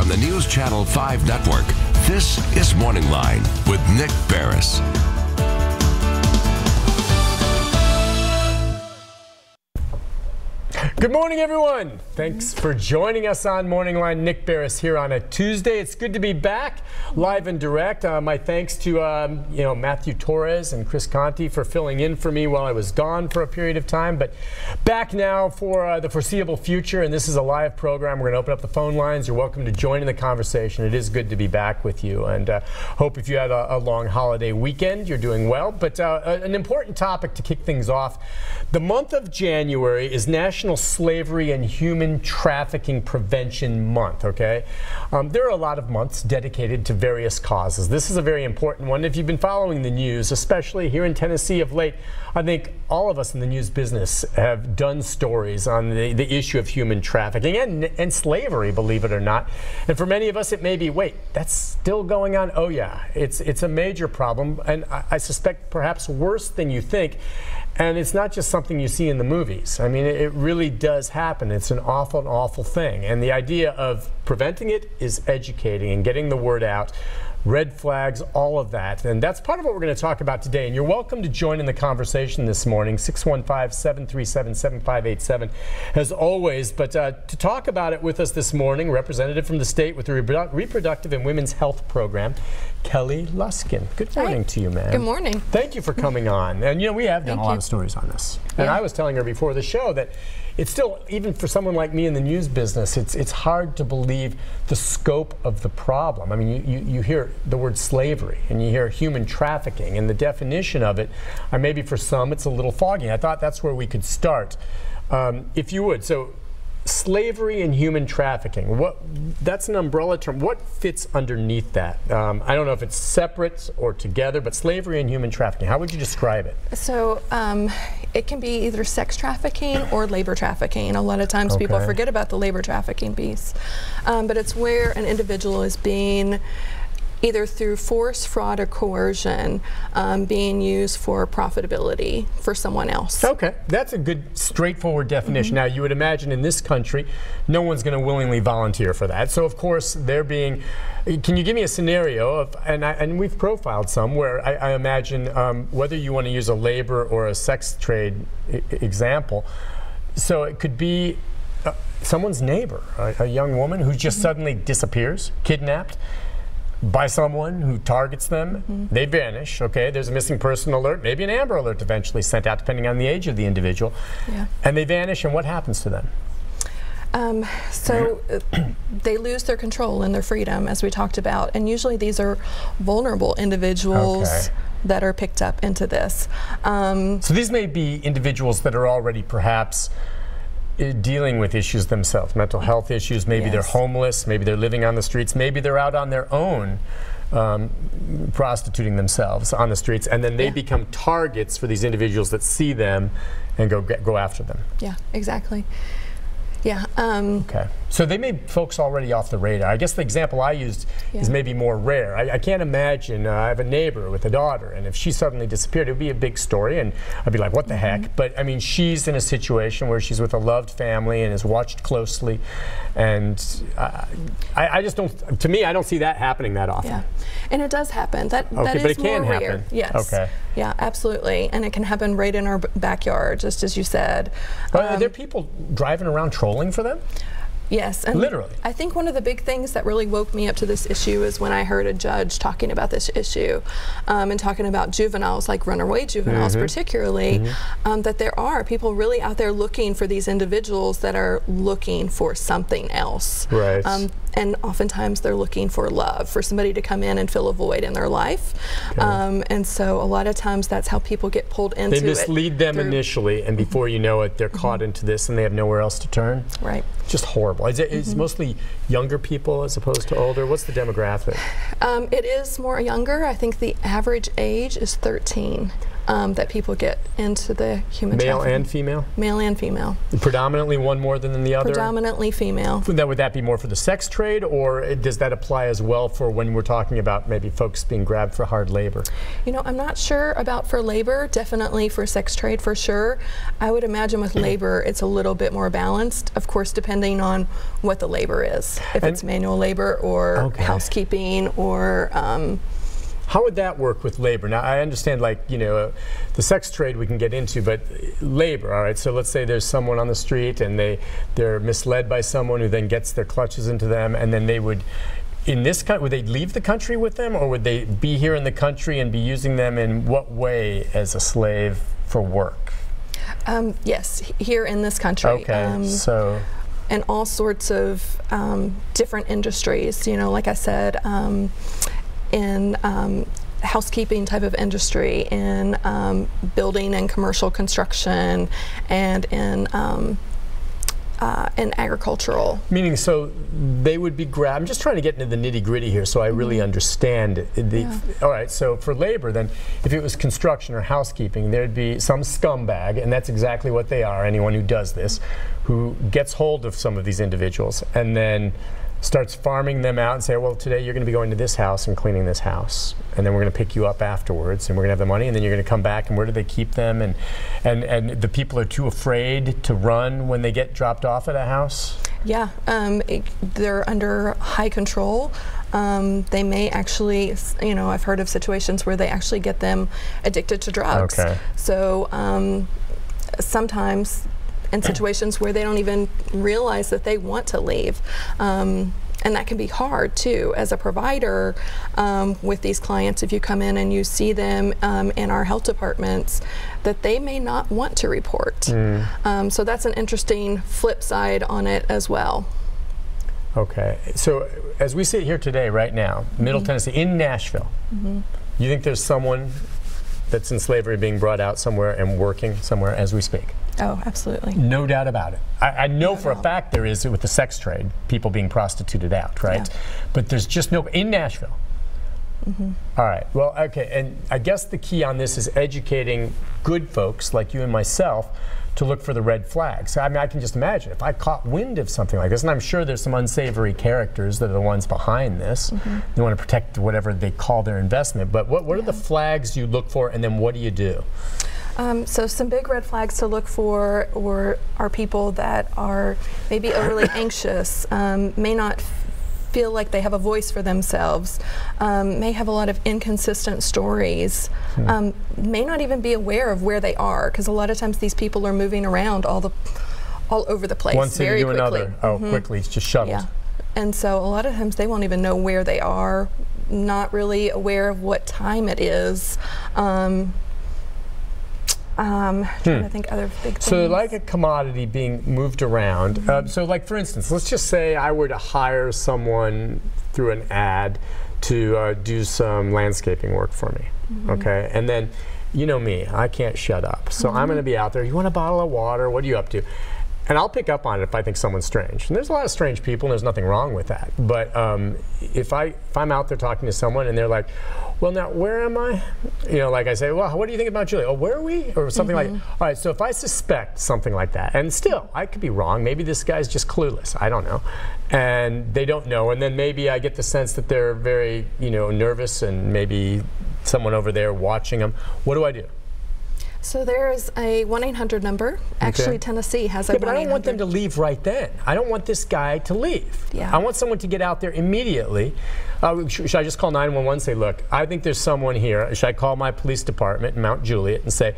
the News Channel 5 network, this is MorningLine with Nick Barris. Good morning, everyone. Thanks for joining us on MorningLine. Nick Barris here on a Tuesday. It's good to be back live and direct. My thanks to Matthew Torres and Chris Conti for filling in for me while I was gone for a period of time. But back now for the foreseeable future, and this is a live program. We're going to open up the phone lines. You're welcome to join in the conversation. It is good to be back with you, and hope if you had a long holiday weekend, you're doing well. But an important topic to kick things off. The month of January is National Slavery and Human Trafficking Prevention Month, okay? There are a lot of months dedicated to various causes. This is a very important one. If you've been following the news, especially here in Tennessee of late, I think all of us in the news business have done stories on the issue of human trafficking and slavery, believe it or not. And for many of us, it may be, wait, that's still going on? Oh yeah, it's a major problem, and I suspect perhaps worse than you think. And it's not just something you see in the movies. I mean, it really does happen. It's an awful, awful thing. And the idea of preventing it is educating and getting the word out. Red flags, all of that. And that's part of what we're going to talk about today. And you're welcome to join in the conversation this morning, 615-737-7587, as always. But to talk about it with us this morning, representative from the state with the Reproductive and Women's Health Program, Kelly Luskin. Good morning to you, ma'am. Good morning. Thank you for coming on. And, we have done a lot of stories on this. Yeah. And I was telling her before the show that it's still, even for someone like me in the news business, it's hard to believe the scope of the problem. I mean, you hear the word slavery and you hear human trafficking, and the definition of it, or maybe for some it's a little foggy. I thought that's where we could start, if you would. So, slavery and human trafficking, that's an umbrella term. What fits underneath that? I don't know if it's separate or together, but slavery and human trafficking, how would you describe it? So it can be either sex trafficking or labor trafficking. A lot of times people forget about the labor trafficking piece, but it's where an individual is being either through force, fraud, or coercion, being used for profitability for someone else. Okay, that's a good, straightforward definition. Now, you would imagine in this country, no one's going to willingly volunteer for that. So, of course, they're being. Can you give me a scenario of, and we've profiled some, where I imagine whether you want to use a labor or a sex trade example. So it could be someone's neighbor, a young woman who just suddenly disappears, kidnapped by someone who targets them. They vanish, okay? There's a missing person alert, maybe an Amber Alert eventually sent out, depending on the age of the individual. Yeah. And they vanish, and what happens to them? They lose their control and their freedom, as we talked about. And usually these are vulnerable individuals that are picked up into this. So these may be individuals that are already perhaps dealing with issues themselves, mental health issues. Maybe they're homeless, maybe they're living on the streets, maybe they're out on their own prostituting themselves on the streets, and then they become targets for these individuals that see them and go after them. Yeah, exactly. Yeah. Okay. So they made folks already off the radar. I guess the example I used is maybe more rare. I can't imagine, I have a neighbor with a daughter, and if she suddenly disappeared, it would be a big story, and I'd be like, what the heck? But I mean, she's in a situation where she's with a loved family and is watched closely, and I just don't, to me, I don't see that happening that often. Yeah. And it does happen. That is but it can more happen. Rare. Yes. Okay. Yeah, absolutely. And it can happen right in our backyard, just as you said. Are there people driving around trolling for them? Yes, and literally. I think one of the big things that really woke me up to this issue is when I heard a judge talking about this issue and talking about juveniles, like runaway juveniles particularly, that there are people really out there looking for these individuals that are looking for something else. Right. And oftentimes they're looking for love, for somebody to come in and fill a void in their life. And so a lot of times that's how people get pulled into it. They mislead them initially, and before you know it, they're caught into this and they have nowhere else to turn. Right. Just horrible. Is it mostly younger people as opposed to older? What's the demographic? It is more younger. I think the average age is 13. that people get into the human Male trafficking. and female? Male and female. Predominantly one more than the other? Predominantly female. Would that be more for the sex trade, or does that apply as well for when we're talking about maybe folks being grabbed for hard labor? You know, I'm not sure about for labor, definitely for sex trade for sure. I would imagine with labor it's a little bit more balanced, of course, depending on what the labor is. If it's manual labor or housekeeping or how would that work with labor? Now, I understand, like, you know, the sex trade we can get into, but labor, all right, so let's say there's someone on the street and they're misled by someone who then gets their clutches into them, and then they would, would they leave the country with them, or would they be here in the country and be using them in what way as a slave for work? Yes, here in this country. Okay, so. And all sorts of different industries, you know, like I said, in housekeeping type of industry, in building and commercial construction, and in agricultural. Meaning, so they would be grabbed. I'm just trying to get into the nitty-gritty here so I really understand. All right, so for labor, then, if it was construction or housekeeping, there'd be some scumbag, and that's exactly what they are, anyone who does this, who gets hold of some of these individuals and then starts farming them out and say, well, today you're going to be going to this house and cleaning this house, and then we're going to pick you up afterwards, and we're going to have the money, and then you're going to come back, and where do they keep them? And the people are too afraid to run when they get dropped off at a house? Yeah, they're under high control. They may actually, you know, I've heard of situations where they actually get them addicted to drugs. Okay. So sometimes in situations where they don't even realize that they want to leave. And that can be hard too as a provider with these clients. If you come in and you see them in our health departments, that they may not want to report. So that's an interesting flip side on it as well. Okay, so as we sit here today, right now, Middle Tennessee, in Nashville, you think there's someone that's in slavery being brought out somewhere and working somewhere as we speak? Oh, absolutely. No doubt about it. I know for a fact there is with the sex trade, people being prostituted out, right? Yeah. But there's just no, in Nashville. All right, well, okay, and I guess the key on this is educating good folks like you and myself to look for the red flags. I mean, I can just imagine if I caught wind of something like this, and I'm sure there's some unsavory characters that are the ones behind this. They want to protect whatever they call their investment, but what are the flags you look for, and then what do you do? So some big red flags to look for are people that are maybe overly anxious, may not feel like they have a voice for themselves, may have a lot of inconsistent stories, may not even be aware of where they are, because a lot of times these people are moving around all over the place. One city to another. Oh, quickly, it's just shuttled. Yeah. And so a lot of times they won't even know where they are, not really aware of what time it is. Trying to think other big things. So like a commodity being moved around. So like, for instance, let's just say I were to hire someone through an ad to do some landscaping work for me, okay? And then, you know me, I can't shut up. So I'm gonna be out there, you want a bottle of water, what are you up to? And I'll pick up on it if I think someone's strange. And there's a lot of strange people, and there's nothing wrong with that. But if I'm out there talking to someone and they're like, well, now, where am I? You know, like I say, well, what do you think about Julie? Oh, where are we? Or something like, all right, so if I suspect something like that, and still, I could be wrong. Maybe this guy's just clueless. I don't know. And they don't know. And then maybe I get the sense that they're very, you know, nervous, and maybe someone over there watching them. What do I do? So there's a 1-800 number. Actually, Tennessee has a 1-800. But I don't want them to leave right then. I don't want this guy to leave. Yeah. I want someone to get out there immediately. Should I just call 911 and say, look, I think there's someone here. Should I call my police department in Mount Juliet and say,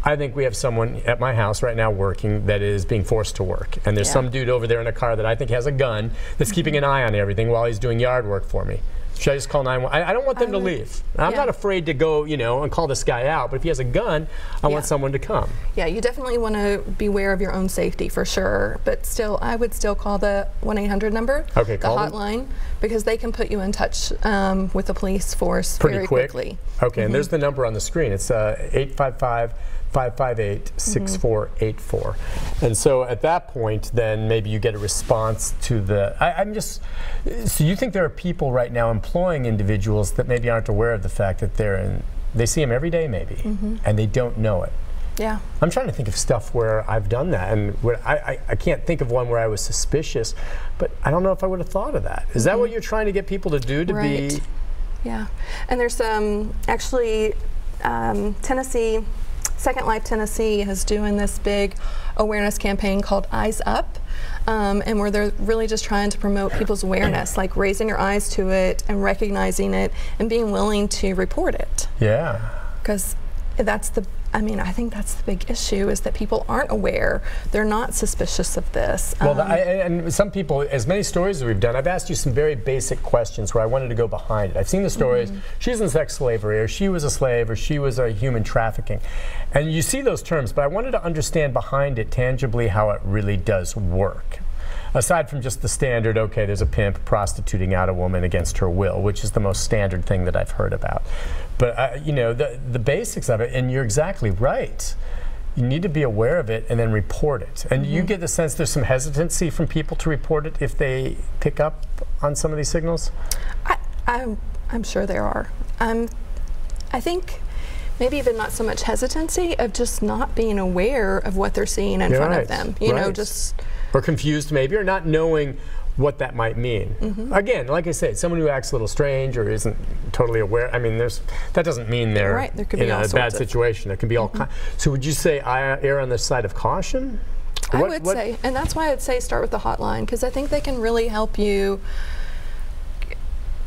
I think we have someone at my house right now working that is being forced to work. And there's some dude over there in a car that I think has a gun that's keeping an eye on everything while he's doing yard work for me. Should I just call 911? I don't want them to leave. I'm not afraid to go, you know, and call this guy out. But if he has a gun, I want someone to come. Yeah, you definitely want to beware of your own safety for sure. But still, I would still call the 1-800 number, the hotline, because they can put you in touch with the police force very quickly. Okay, and there's the number on the screen. It's 855-558-6484. And so at that point, then maybe you get a response to the, so you think there are people right now employing individuals that maybe aren't aware of the fact that they're They see them every day maybe, and they don't know it. Yeah. I'm trying to think of stuff where I've done that, and where I can't think of one where I was suspicious, but I don't know if I would have thought of that. Is that what you're trying to get people to do, to be? Yeah, and there's actually Tennessee, Second Life Tennessee is doing this big awareness campaign called Eyes Up, and where they're really just trying to promote people's awareness, like raising your eyes to it and recognizing it and being willing to report it. Yeah. Because that's I think that's the big issue, is that people aren't aware. They're not suspicious of this. Well, and some people, as many stories as we've done, I've asked you some very basic questions where I wanted to go behind it. I've seen the stories, she's in sex slavery, or she was a slave, or she was a human trafficking. And you see those terms, but I wanted to understand behind it tangibly how it really does work. Aside from just the standard, okay, there's a pimp prostituting out a woman against her will, which is the most standard thing that I've heard about. But, you know, the basics of it, and you're exactly right. You need to be aware of it and then report it. And you get the sense there's some hesitancy from people to report it if they pick up on some of these signals? I'm sure there are. I think maybe even not so much hesitancy of just not being aware of what they're seeing in front of them. You know, just... Or confused maybe, or not knowing what that might mean. Again, like I said, someone who acts a little strange or isn't totally aware, I mean, that doesn't mean they're there could be in a bad situation. There can be all kinds. So would you say err on the side of caution? I would say, and that's why I'd say start with the hotline, because I think they can really help you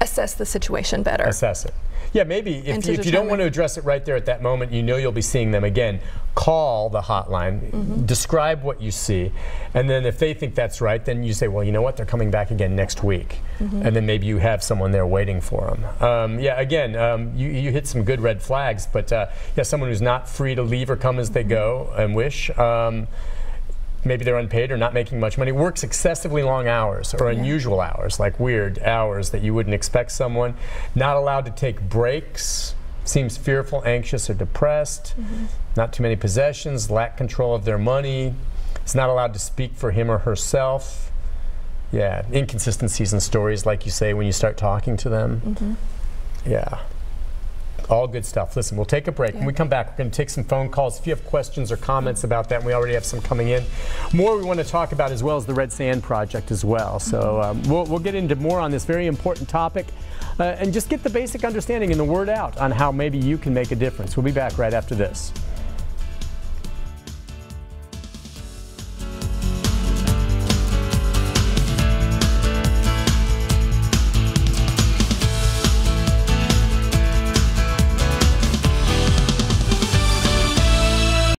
assess the situation better. Assess it. Yeah, maybe if you don't want to address it right there at that moment, you know you'll be seeing them again, call the hotline, describe what you see, and then if they think that's right, then you say, well, you know what, they're coming back again next week. And then maybe you have someone there waiting for them. Yeah, again, you hit some good red flags, but yeah, someone who's not free to leave or come as they go and wish. Maybe they're unpaid or not making much money, works excessively long hours or unusual hours, like weird hours that you wouldn't expect someone, not allowed to take breaks, seems fearful, anxious, or depressed, not too many possessions, lack control of their money, is not allowed to speak for him or herself. Yeah, inconsistencies in stories, like you say, when you start talking to them. Yeah. All good stuff. Listen, we'll take a break. When we come back, we're going to take some phone calls. If you have questions or comments about that, and we already have some coming in. More we want to talk about, as well as the Red Sand Project as well. So we'll get into more on this very important topic and just get the basic understanding and the word out on how maybe you can make a difference. We'll be back right after this.